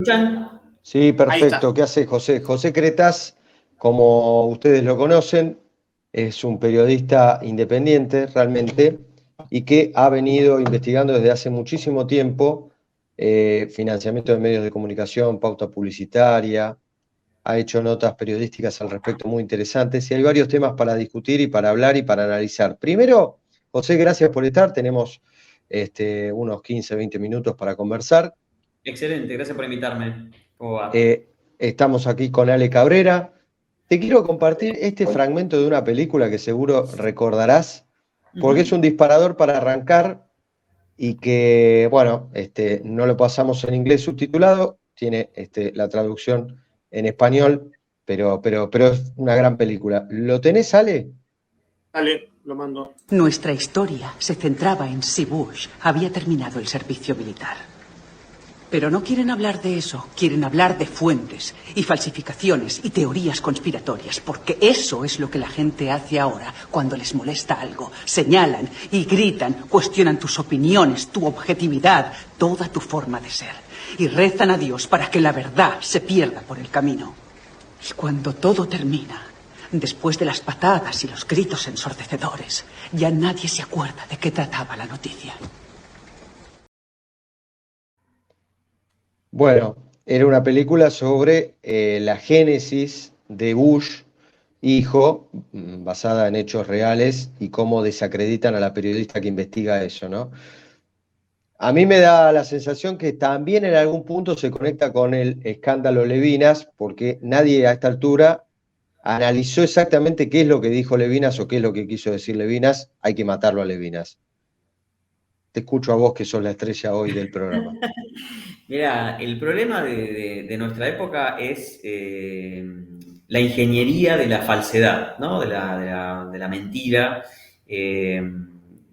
¿Escuchan? Sí, Ahí está. perfecto. ¿Qué hace José? José Cretas, como ustedes lo conocen, es un periodista independiente realmente y que ha venido investigando desde hace muchísimo tiempo financiamiento de medios de comunicación, pauta publicitaria, ha hecho notas periodísticas al respecto muy interesantes y hay varios temas para discutir y para hablar y para analizar. Primero, José, gracias por estar. Tenemos unos 15, 20 minutos para conversar. Excelente, gracias por invitarme. ¿Cómo va? Estamos aquí con Ale Cabrera. Te quiero compartir este fragmento de una película que seguro recordarás, porque es un disparador para arrancar y que, bueno, no lo pasamos en inglés subtitulado, tiene la traducción en español, pero es una gran película. ¿Lo tenés, Ale? Dale, lo mando. Nuestra historia se centraba en si Bush había terminado el servicio militar. Pero no quieren hablar de eso, quieren hablar de fuentes y falsificaciones y teorías conspiratorias, porque eso es lo que la gente hace ahora cuando les molesta algo. Señalan y gritan, cuestionan tus opiniones, tu objetividad, toda tu forma de ser. Y rezan a Dios para que la verdad se pierda por el camino. Y cuando todo termina, después de las patadas y los gritos ensordecedores, ya nadie se acuerda de qué trataba la noticia. Bueno, era una película sobre la génesis de Bush, hijo, basada en hechos reales y cómo desacreditan a la periodista que investiga eso, ¿no? A mí me da la sensación que también en algún punto se conecta con el escándalo Levinas, porque nadie a esta altura analizó exactamente qué es lo que dijo Levinas o qué es lo que quiso decir Levinas. Hay que matarlo a Levinas. Te escucho a vos, que sos la estrella hoy del programa. Mira, el problema de nuestra época es la ingeniería de la falsedad, ¿no? De la mentira. eh,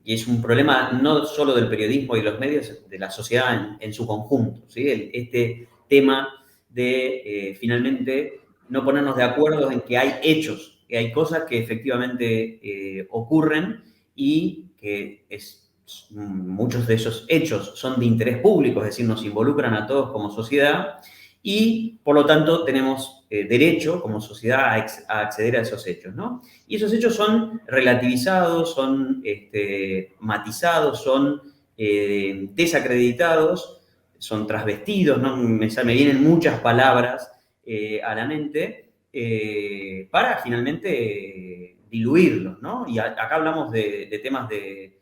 y es un problema no solo del periodismo y los medios, de la sociedad en su conjunto, ¿sí? Este tema de finalmente no ponernos de acuerdo en que hay hechos, que hay cosas que efectivamente ocurren y que muchos de esos hechos son de interés público, es decir, nos involucran a todos como sociedad y, por lo tanto, tenemos derecho como sociedad a acceder a esos hechos, ¿no? Y esos hechos son relativizados, son matizados, son desacreditados, son trasvestidos, ¿no? Me vienen muchas palabras a la mente para finalmente diluirlos, ¿no? Y acá hablamos de temas de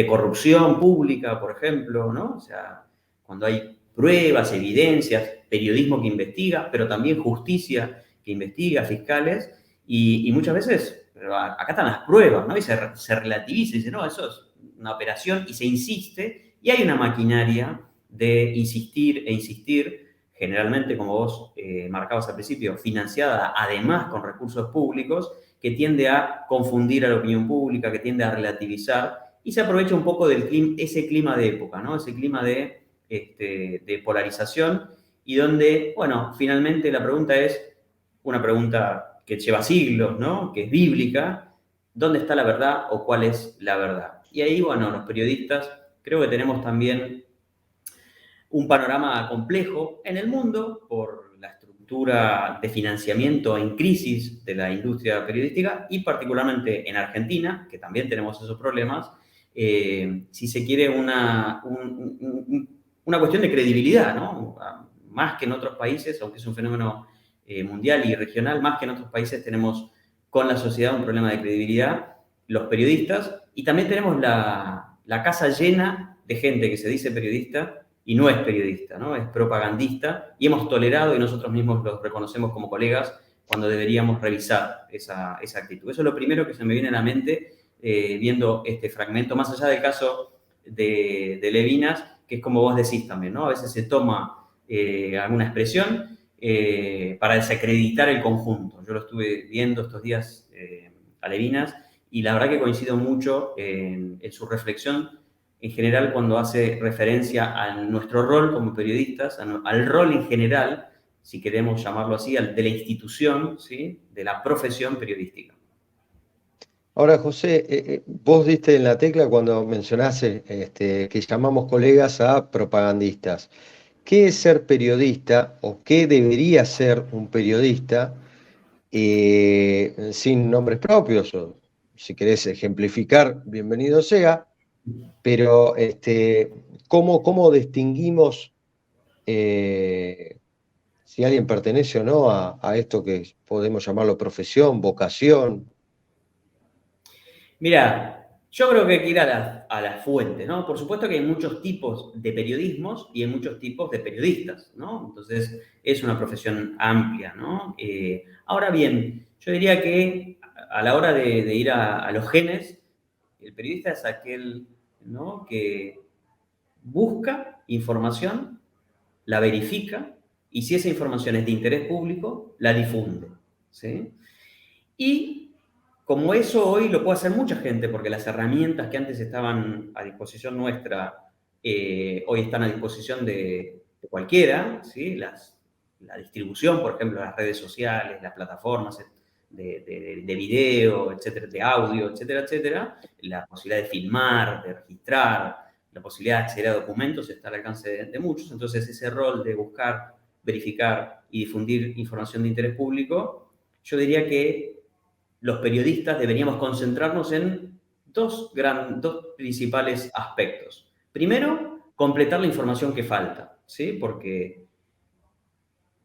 corrupción pública, por ejemplo, ¿no? O sea, cuando hay pruebas, evidencias, periodismo que investiga, pero también justicia que investiga, fiscales, y muchas veces acá están las pruebas, ¿no? Y se relativiza y dice, no, eso es una operación, y se insiste, y hay una maquinaria de insistir e insistir, generalmente, como vos marcabas al principio, financiada además con recursos públicos, que tiende a confundir a la opinión pública, que tiende a relativizar, y se aprovecha un poco de ese clima de época, ¿no? Ese clima de polarización y donde, bueno, finalmente la pregunta es una pregunta que lleva siglos, ¿no? Que es bíblica. ¿Dónde está la verdad o cuál es la verdad? Y ahí, bueno, los periodistas creo que tenemos también un panorama complejo en el mundo por la estructura de financiamiento en crisis de la industria periodística y particularmente en Argentina, que también tenemos esos problemas, si se quiere una cuestión de credibilidad, ¿no? Más que en otros países, aunque es un fenómeno mundial y regional, más que en otros países tenemos con la sociedad un problema de credibilidad, los periodistas, y también tenemos la casa llena de gente que se dice periodista y no es periodista, ¿no? Es propagandista, y hemos tolerado y nosotros mismos los reconocemos como colegas cuando deberíamos revisar esa actitud. Eso es lo primero que se me viene a la mente viendo este fragmento, más allá del caso de Levinas, que es como vos decís también, ¿no? A veces se toma alguna expresión para desacreditar el conjunto. Yo lo estuve viendo estos días a Levinas y la verdad que coincido mucho en su reflexión en general cuando hace referencia a nuestro rol como periodistas, al rol en general, si queremos llamarlo así, de la institución, ¿sí? De la profesión periodística. Ahora, José, vos diste en la tecla cuando mencionaste que llamamos colegas a propagandistas. qué es ser periodista o qué debería ser un periodista, sin nombres propios, o si querés ejemplificar, bienvenido sea, pero ¿cómo distinguimos si alguien pertenece o no a esto que podemos llamarlo profesión, vocación? Mira, yo creo que hay que ir a la fuente, ¿no? Por supuesto que hay muchos tipos de periodismos y hay muchos tipos de periodistas, ¿no? Entonces, es una profesión amplia, ¿no? Ahora bien, yo diría que a la hora de ir a los genes, el periodista es aquel, ¿no?, que busca información, la verifica y si esa información es de interés público, la difunde, ¿sí? Y como eso hoy lo puede hacer mucha gente, porque las herramientas que antes estaban a disposición nuestra, hoy están a disposición de cualquiera, ¿sí? La distribución, por ejemplo, las redes sociales, las plataformas de video, etcétera, de audio, etcétera, etcétera, la posibilidad de filmar, de registrar, la posibilidad de acceder a documentos está al alcance de muchos. Entonces, ese rol de buscar, verificar y difundir información de interés público, yo diría que los periodistas deberíamos concentrarnos en dos principales aspectos. Primero, completar la información que falta, ¿sí? Porque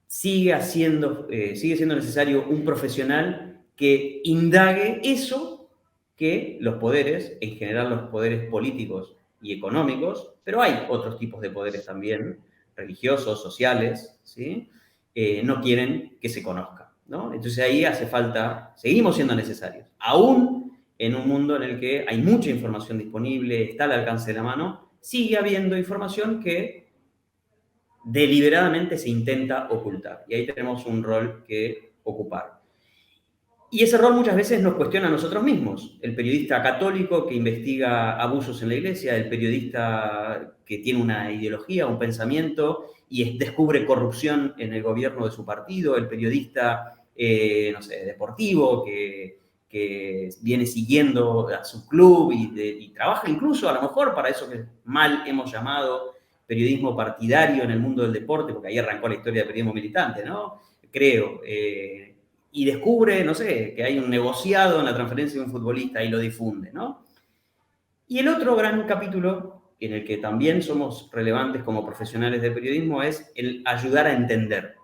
sigue siendo necesario un profesional que indague eso que los poderes, en general los poderes políticos y económicos, pero hay otros tipos de poderes también, religiosos, sociales, ¿sí? No quieren que se conozca, ¿no? Entonces ahí hace falta, seguimos siendo necesarios, aún en un mundo en el que hay mucha información disponible, está al alcance de la mano, sigue habiendo información que deliberadamente se intenta ocultar. Y ahí tenemos un rol que ocupar. Y ese rol muchas veces nos cuestiona a nosotros mismos. El periodista católico que investiga abusos en la iglesia, el periodista que tiene una ideología, un pensamiento y descubre corrupción en el gobierno de su partido, el periodista, no sé, deportivo que viene siguiendo a su club y trabaja incluso a lo mejor para eso que mal hemos llamado periodismo partidario en el mundo del deporte, porque ahí arrancó la historia del periodismo militante, ¿no? Creo. Y descubre, no sé, que hay un negociado en la transferencia de un futbolista y lo difunde, ¿no? Y el otro gran capítulo en el que también somos relevantes como profesionales del periodismo es el ayudar a entender.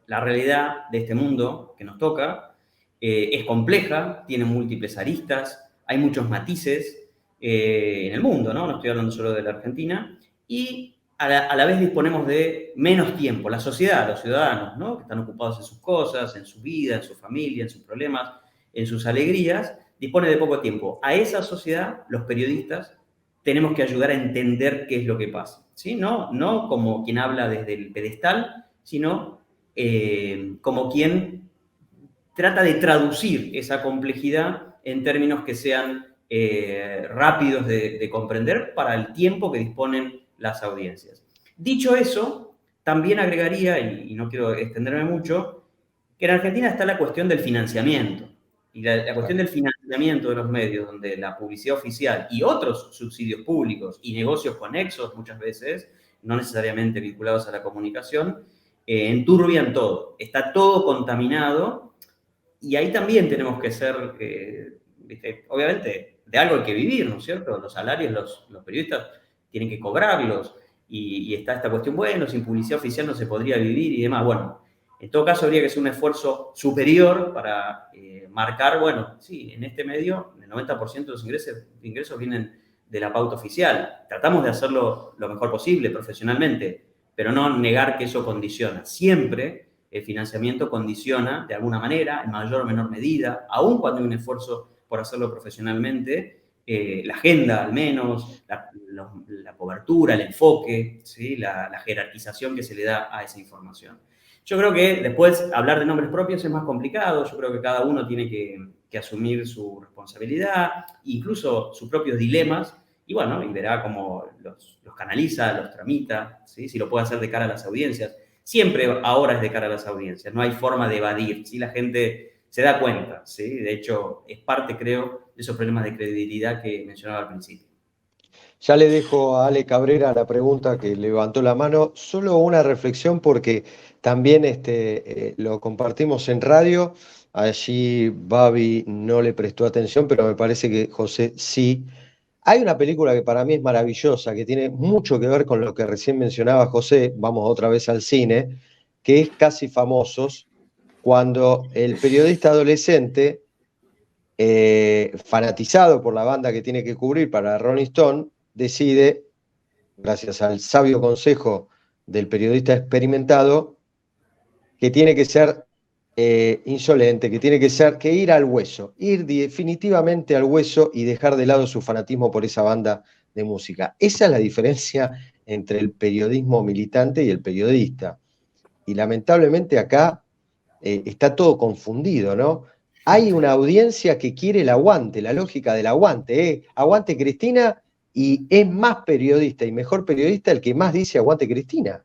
La realidad de este mundo que nos toca es compleja, tiene múltiples aristas, hay muchos matices en el mundo, ¿no? No estoy hablando solo de la Argentina, y a la vez disponemos de menos tiempo. La sociedad, los ciudadanos, ¿no?, que están ocupados en sus cosas, en su vida, en su familia, en sus problemas, en sus alegrías, dispone de poco tiempo. A esa sociedad, los periodistas, tenemos que ayudar a entender qué es lo que pasa, ¿sí? No como quien habla desde el pedestal, sino como quien trata de traducir esa complejidad en términos que sean rápidos de comprender para el tiempo que disponen las audiencias. Dicho eso, también agregaría, y no quiero extenderme mucho, que en Argentina está la cuestión del financiamiento. Y la cuestión del financiamiento de los medios, donde la publicidad oficial y otros subsidios públicos y negocios conexos muchas veces, no necesariamente vinculados a la comunicación, enturbian todo. Está todo contaminado y ahí también tenemos que ser, obviamente, de algo hay que vivir, ¿no es cierto? Los salarios, los periodistas tienen que cobrarlos y está esta cuestión, bueno, sin publicidad oficial no se podría vivir y demás. Bueno, en todo caso habría que hacer un esfuerzo superior para marcar, bueno, sí, en este medio el 90% de los ingresos vienen de la pauta oficial. Tratamos de hacerlo lo mejor posible profesionalmente, pero no negar que eso condiciona. Siempre el financiamiento condiciona de alguna manera, en mayor o menor medida, aun cuando hay un esfuerzo por hacerlo profesionalmente, la agenda al menos, la cobertura, el enfoque, ¿sí?, la jerarquización que se le da a esa información. Yo creo que después hablar de nombres propios es más complicado, yo creo que cada uno tiene que asumir su responsabilidad, incluso sus propios dilemas, y bueno, y verá cómo los canaliza, los tramita, ¿sí?, si lo puede hacer de cara a las audiencias. Siempre ahora es de cara a las audiencias, no hay forma de evadir, ¿sí? La gente se da cuenta, ¿sí? De hecho, es parte, creo, de esos problemas de credibilidad que mencionaba al principio. Ya le dejo a Ale Cabrera la pregunta que levantó la mano. Solo una reflexión porque también lo compartimos en radio. Allí Babi no le prestó atención, pero me parece que José sí. Hay una película que para mí es maravillosa, que tiene mucho que ver con lo que recién mencionaba José, vamos otra vez al cine, que es Casi Famosos, cuando el periodista adolescente, fanatizado por la banda que tiene que cubrir para Rolling Stone, decide, gracias al sabio consejo del periodista experimentado, que tiene que ser insolente, que tiene que ir al hueso, ir definitivamente al hueso y dejar de lado su fanatismo por esa banda de música. Esa es la diferencia entre el periodismo militante y el periodista. Y lamentablemente acá está todo confundido, ¿no? Hay una audiencia que quiere el aguante, la lógica del aguante, aguante Cristina, y es más periodista y mejor periodista el que más dice aguante Cristina.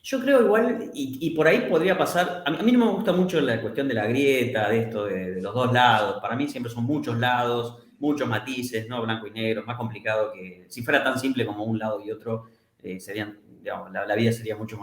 Yo creo igual, y por ahí podría pasar, a mí no me gusta mucho la cuestión de la grieta, de esto de los dos lados. Para mí siempre son muchos lados, muchos matices, ¿no? Blanco y negro, es más complicado que, si fuera tan simple como un lado y otro, digamos, la vida sería mucho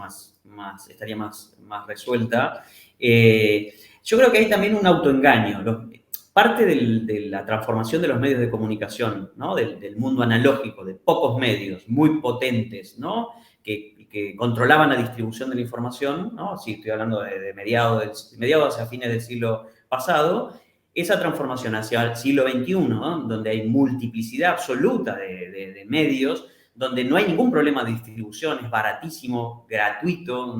estaría más resuelta. Yo creo que hay también un autoengaño. Parte de la transformación de los medios de comunicación, ¿no? Del mundo analógico, de pocos medios muy potentes, ¿no? Que controlaban la distribución de la información, ¿no? Sí, estoy hablando de mediados hacia fines del siglo pasado, esa transformación hacia el siglo XXI, ¿no? Donde hay multiplicidad absoluta de medios, donde no hay ningún problema de distribución, es baratísimo, gratuito,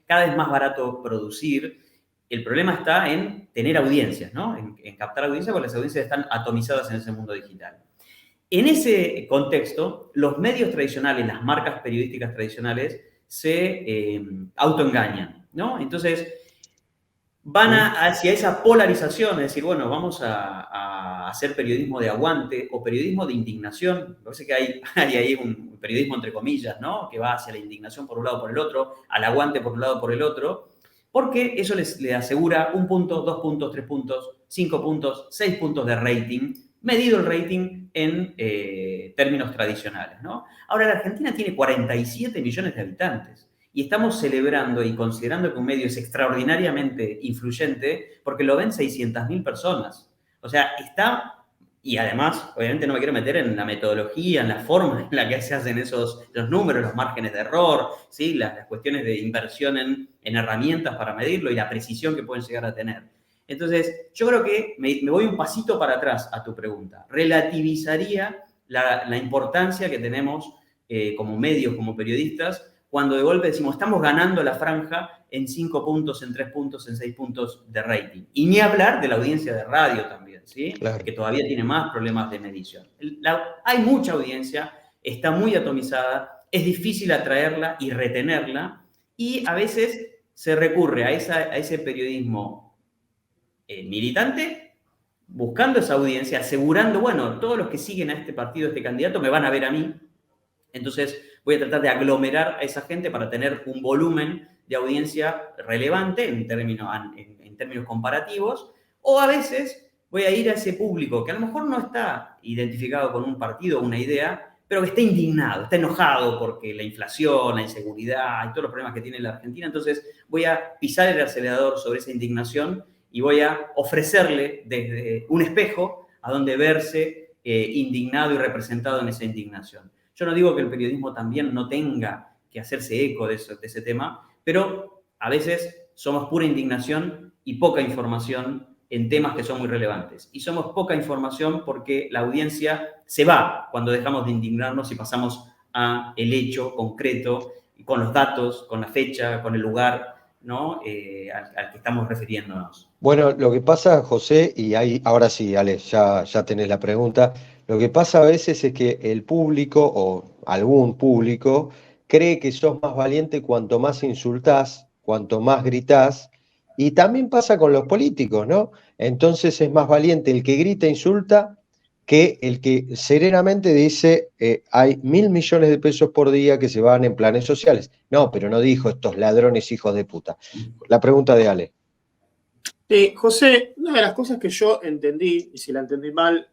cada vez más barato producir. El problema está en tener audiencias, ¿no? En captar audiencias, porque las audiencias están atomizadas en ese mundo digital. En ese contexto, los medios tradicionales, las marcas periodísticas tradicionales, se autoengañan, ¿no? Entonces, van hacia esa polarización, es decir, bueno, vamos a hacer periodismo de aguante o periodismo de indignación. Me parece que hay ahí un periodismo entre comillas, ¿no? Que va hacia la indignación por un lado o por el otro, al aguante por un lado o por el otro, porque eso le asegura 1 punto, 2 puntos, 3 puntos, 5 puntos, 6 puntos de rating, medido el rating en términos tradicionales, ¿no? Ahora, la Argentina tiene 47 millones de habitantes y estamos celebrando y considerando que un medio es extraordinariamente influyente porque lo ven 600.000 personas. O sea, y además, obviamente no me quiero meter en la metodología, en la forma en la que se hacen los números, los márgenes de error, ¿sí? Las cuestiones de inversión en herramientas para medirlo y la precisión que pueden llegar a tener. Entonces, yo creo que me voy un pasito para atrás a tu pregunta. Relativizaría la importancia que tenemos como medios, como periodistas, cuando de golpe decimos, estamos ganando la franja en 5 puntos, en 3 puntos, en 6 puntos de rating. Y ni hablar de la audiencia de radio también, ¿sí? Claro. Que todavía tiene más problemas de medición. Hay mucha audiencia, está muy atomizada, es difícil atraerla y retenerla, y a veces se recurre a ese periodismo militante, buscando esa audiencia, asegurando, bueno, todos los que siguen a este partido, a este candidato, me van a ver a mí. Entonces voy a tratar de aglomerar a esa gente para tener un volumen de audiencia relevante en términos comparativos, o a veces voy a ir a ese público que a lo mejor no está identificado con un partido o una idea, pero que está indignado, está enojado porque la inflación, la inseguridad y todos los problemas que tiene la Argentina. Entonces voy a pisar el acelerador sobre esa indignación y voy a ofrecerle desde un espejo a donde verse indignado y representado en esa indignación. Yo no digo que el periodismo también no tenga que hacerse eco de ese tema, pero a veces somos pura indignación y poca información en temas que son muy relevantes. Y somos poca información porque la audiencia se va cuando dejamos de indignarnos y pasamos al hecho concreto, con los datos, con la fecha, con el lugar, ¿no? Al que estamos refiriéndonos. Bueno, lo que pasa, José, y ahora sí, Ale, ya tenés la pregunta. Lo que pasa a veces es que el público o algún público cree que sos más valiente cuanto más insultás, cuanto más gritás, y también pasa con los políticos, ¿no? Entonces es más valiente el que grita e insulta que el que serenamente dice hay 1.000 millones de pesos por día que se van en planes sociales. No, pero no dijo estos ladrones hijos de puta. La pregunta de Ale. José, una de las cosas que yo entendí, y si la entendí mal,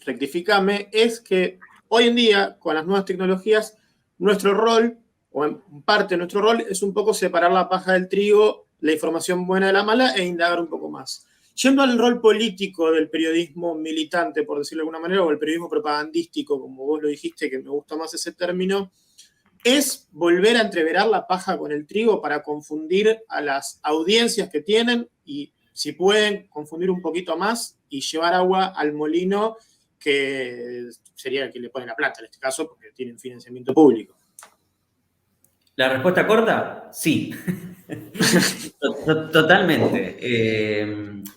rectificame, es que hoy en día, con las nuevas tecnologías, nuestro rol, o en parte de nuestro rol, es un poco separar la paja del trigo, la información buena de la mala, e indagar un poco más. Yendo al rol político del periodismo militante, por decirlo de alguna manera, o el periodismo propagandístico, como vos lo dijiste, que me gusta más ese término, es volver a entreverar la paja con el trigo para confundir a las audiencias que tienen y, si pueden, confundir un poquito más y llevar agua al molino, que sería el que le pone la plata en este caso, porque tienen financiamiento público. La respuesta corta, sí. Totalmente.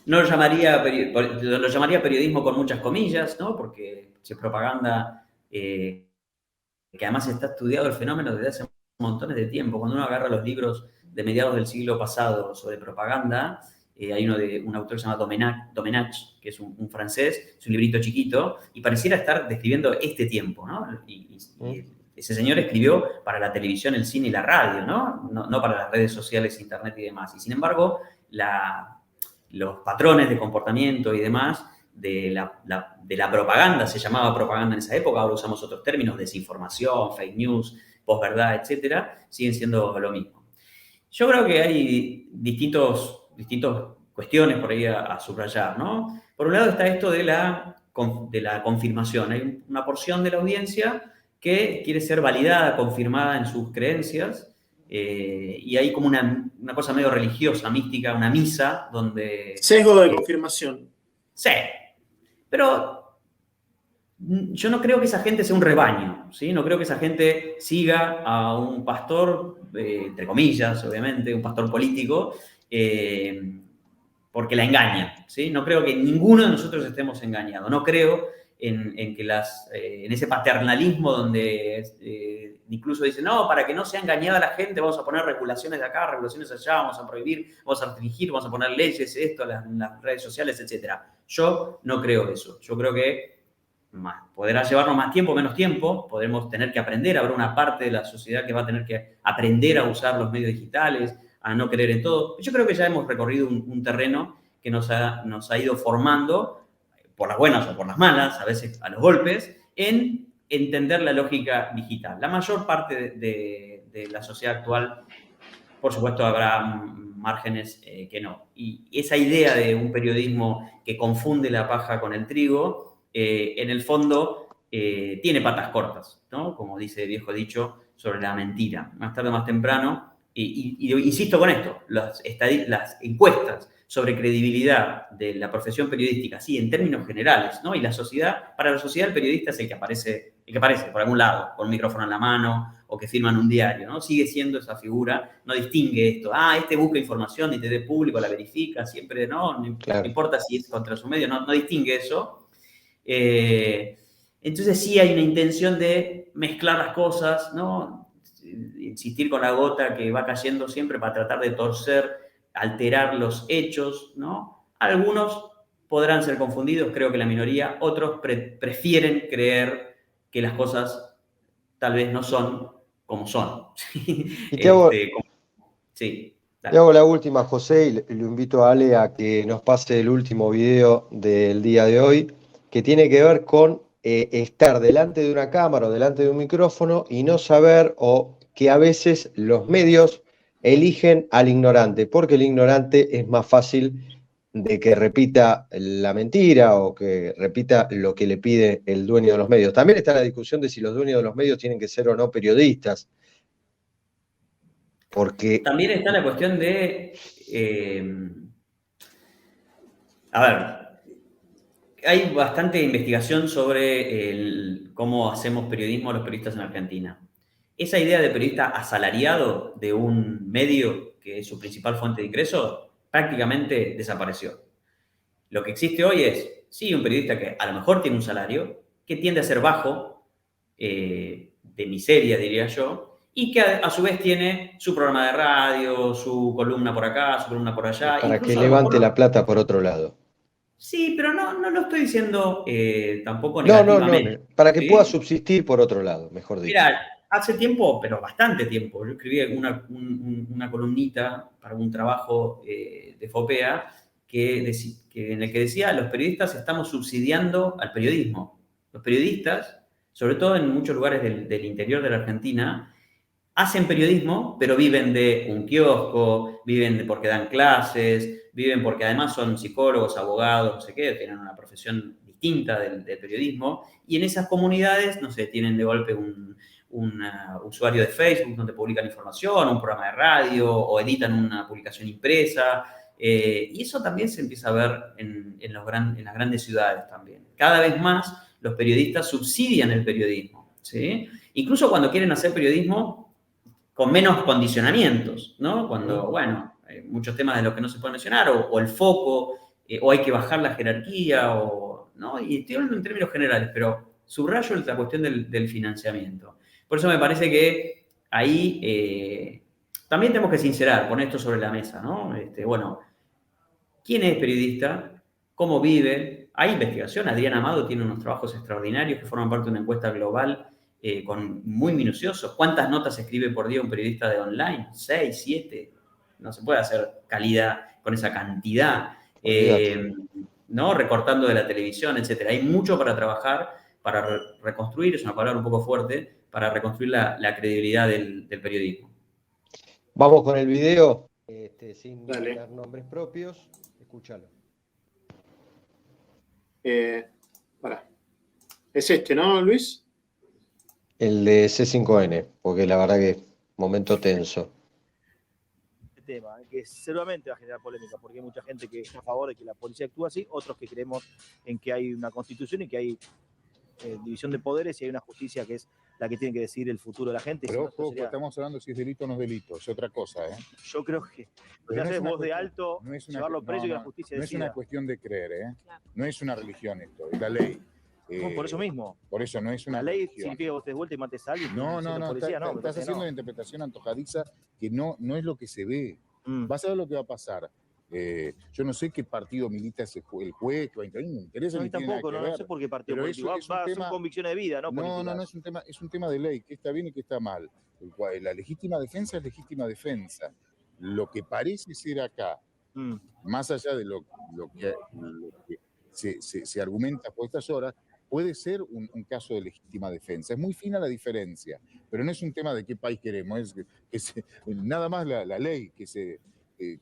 No lo llamaría, lo llamaría periodismo con muchas comillas, ¿no? Porque si es propaganda, que además está estudiado el fenómeno desde hace montones de tiempo. Cuando uno agarra los libros de mediados del siglo pasado sobre propaganda, hay uno de un autor que se llama Domenach, que es un francés, es un librito chiquito, y pareciera estar describiendo este tiempo, ¿no? Y ese señor escribió para la televisión, el cine y la radio, ¿no? No para las redes sociales, internet y demás. Y sin embargo, los patrones de comportamiento y demás de la propaganda, se llamaba propaganda en esa época, ahora usamos otros términos, desinformación, fake news, posverdad, etcétera, siguen siendo lo mismo. Yo creo que hay distintas cuestiones por ahí a subrayar, ¿no? Por un lado está esto de la confirmación. Hay una porción de la audiencia que quiere ser validada, confirmada en sus creencias, y hay como una cosa medio religiosa, mística, una misa, donde... Sesgo de confirmación. Sí, pero yo no creo que esa gente sea un rebaño, ¿sí? No creo que esa gente siga a un pastor, entre comillas, obviamente, un pastor político, porque la engaña, ¿sí? No creo que ninguno de nosotros estemos engañados. No creo en ese paternalismo donde incluso dicen, no, para que no sea engañada la gente vamos a poner regulaciones de acá, regulaciones allá, vamos a prohibir, vamos a restringir, vamos a poner leyes, esto, en las redes sociales, etc. Yo no creo eso. Yo creo que podrá llevarnos más tiempo, menos tiempo, podremos tener que aprender, habrá una parte de la sociedad que va a tener que aprender a usar los medios digitales, a no creer en todo. Yo creo que ya hemos recorrido un terreno que nos ha ido formando, por las buenas o por las malas, a veces a los golpes, en entender la lógica digital. La mayor parte de la sociedad actual, por supuesto, habrá márgenes que no. Y esa idea de un periodismo que confunde la paja con el trigo, en el fondo, tiene patas cortas, ¿no? Como dice el viejo dicho sobre la mentira. Más tarde o más temprano, y insisto con esto, las encuestas sobre credibilidad de la profesión periodística, sí, en términos generales, ¿no? Y la sociedad, para la sociedad el periodista es el que aparece por algún lado, con un micrófono en la mano o que firma en un diario, ¿no? Sigue siendo esa figura, no distingue esto. Este busca información de interés público, la verifica, siempre, ¿no? Claro. No importa si es contra su medio, no distingue eso. Entonces sí hay una intención de mezclar las cosas, ¿no? Insistir con la gota que va cayendo siempre para tratar de torcer, alterar los hechos, ¿no? Algunos podrán ser confundidos, creo que la minoría, otros prefieren creer que las cosas tal vez no son como son. Y te hago, sí, te hago la última, José, y lo invito a Ale a que nos pase el último video del día de hoy, que tiene que ver con estar delante de una cámara o delante de un micrófono y no saber, o que a veces los medios eligen al ignorante, porque el ignorante es más fácil de que repita la mentira o que repita lo que le pide el dueño de los medios. También está la discusión de si los dueños de los medios tienen que ser o no periodistas, porque... También está la cuestión de... a ver, hay bastante investigación sobre cómo hacemos periodismo los periodistas en Argentina. Esa idea de periodista asalariado de un medio que es su principal fuente de ingreso prácticamente desapareció. Lo que existe hoy es, sí, un periodista que a lo mejor tiene un salario, que tiende a ser bajo, de miseria, diría yo, y que a su vez tiene su programa de radio, su columna por acá, su columna por allá. Para que levante la plata por otro lado. Sí, pero no lo estoy diciendo tampoco negativamente. No, para que ¿sí? pueda subsistir por otro lado, mejor dicho. Mira, hace tiempo, pero bastante tiempo, yo escribí una columnita para un trabajo de FOPEA en el que decía, los periodistas estamos subsidiando al periodismo. Los periodistas sobre todo en muchos lugares del interior de la Argentina, hacen periodismo, pero viven de un kiosco, viven porque dan clases, viven porque además son psicólogos, abogados, no sé qué, tienen una profesión distinta del periodismo, y en esas comunidades, no sé, tienen de golpe un usuario de Facebook donde publican información, un programa de radio, o editan una publicación impresa, y eso también se empieza a ver en las grandes ciudades también. Cada vez más los periodistas subsidian el periodismo, ¿sí? Incluso cuando quieren hacer periodismo con menos condicionamientos, ¿no? Cuando, bueno, hay muchos temas de los que no se puede mencionar, o el foco, o hay que bajar la jerarquía, ¿no? Y estoy hablando en términos generales, pero subrayo la cuestión del financiamiento. Por eso me parece que ahí también tenemos que sincerar, poner esto sobre la mesa, ¿no? Bueno, ¿quién es periodista? ¿Cómo vive? Hay investigación. Adrián Amado tiene unos trabajos extraordinarios que forman parte de una encuesta global muy minuciosos. ¿Cuántas notas escribe por día un periodista de online? 6, 7. No se puede hacer calidad con esa cantidad. ¿No? Recortando de la televisión, etc. Hay mucho para trabajar, para reconstruir, es una palabra un poco fuerte, para reconstruir la credibilidad del periodismo. Vamos con el video, sin Dale. dar nombres propios. Escúchalo. Pará. Es este, ¿no, Luis? El de C5N, porque la verdad que momento tenso. Tema, que seguramente va a generar polémica, porque hay mucha gente que está a favor de que la policía actúe así, otros que creemos en que hay una constitución y que hay división de poderes y hay una justicia que es la que tiene que decidir el futuro de la gente. Pero ojo, sería... estamos hablando si es delito o no es delito, es otra cosa, ¿eh? Yo creo que lo que hace voz de alto, no es llevarlo preso y que la justicia decida. No es una cuestión de creer, ¿eh? Claro. No es una religión esto, es la ley. No, por eso mismo. Por eso no es una la ley religión. significa que vos te des vuelta y mates a alguien. No, estás haciendo una interpretación antojadiza que no es lo que se ve. Vas a ver lo que va a pasar. Yo no sé qué partido milita el juez que va a intervenir, me interesa. No, tampoco, no sé por qué partido político. Va a ser convicciones de vida, ¿no? No, es un tema de ley, que está bien y que está mal. La legítima defensa es legítima defensa. Lo que parece ser acá, más allá de lo que se argumenta por estas horas, puede ser un caso de legítima defensa. Es muy fina la diferencia, pero no es un tema de qué país queremos, es nada más la ley, que se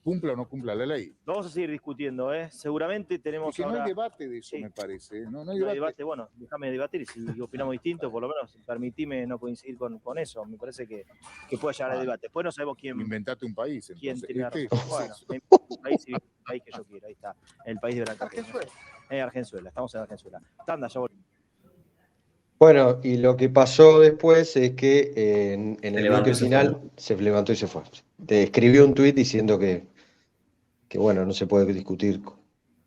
cumpla o no cumpla la ley. Vamos a seguir discutiendo, ¿eh? Seguramente tenemos porque ahora... no hay debate de eso, sí. Me parece. No hay debate. Bueno, déjame debatir y si opinamos distinto, por lo menos permitime no coincidir con eso. Me parece que puede llegar al debate. Después no sabemos quién... Inventate un país, entonces. ¿Quién tiene Bueno, un país que yo quiero, ahí está. El país de Branca. Argenzuela, estamos en Argenzuela. Tanda, ya volvemos. Bueno, y lo que pasó después es que en el bloque final se levantó y se fue. Escribió un tuit diciendo que bueno, no se puede discutir.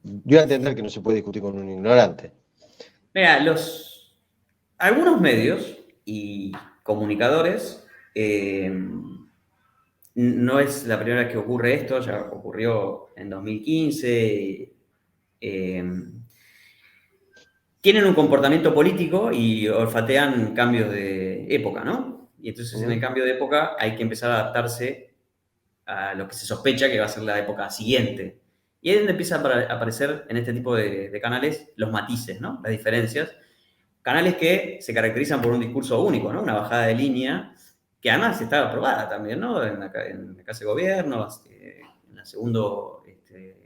Yo a entender que no se puede discutir con un ignorante. Mira, algunos medios y comunicadores, no es la primera vez que ocurre esto, ya ocurrió en 2015. Tienen un comportamiento político y olfatean cambios de época, ¿no? Y entonces en el cambio de época hay que empezar a adaptarse a lo que se sospecha que va a ser la época siguiente. Y ahí es donde empiezan a aparecer en este tipo de canales los matices, ¿no? Las diferencias. Canales que se caracterizan por un discurso único, ¿no? Una bajada de línea, que además está aprobada también, ¿no? En la Casa de Gobierno, en el segundo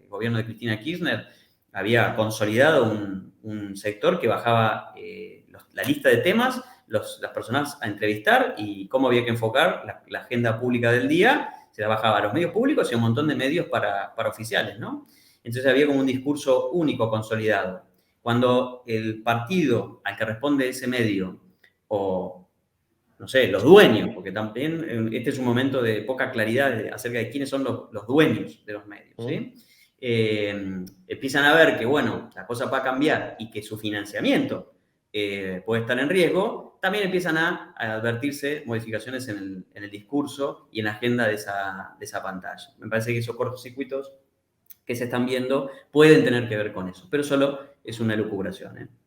gobierno de Cristina Kirchner, había consolidado un sector que bajaba la lista de temas, las personas a entrevistar y cómo había que enfocar la agenda pública del día, se la bajaba a los medios públicos y a un montón de medios para oficiales, ¿no? Entonces había como un discurso único, consolidado. Cuando el partido al que responde ese medio, o, no sé, los dueños, porque también este es un momento de poca claridad acerca de quiénes son los dueños de los medios, ¿sí? Empiezan a ver que, bueno, la cosa va a cambiar y que su financiamiento puede estar en riesgo, también empiezan a advertirse modificaciones en el discurso y en la agenda de esa pantalla. Me parece que esos cortocircuitos que se están viendo pueden tener que ver con eso, pero solo es una elucubración, ¿eh?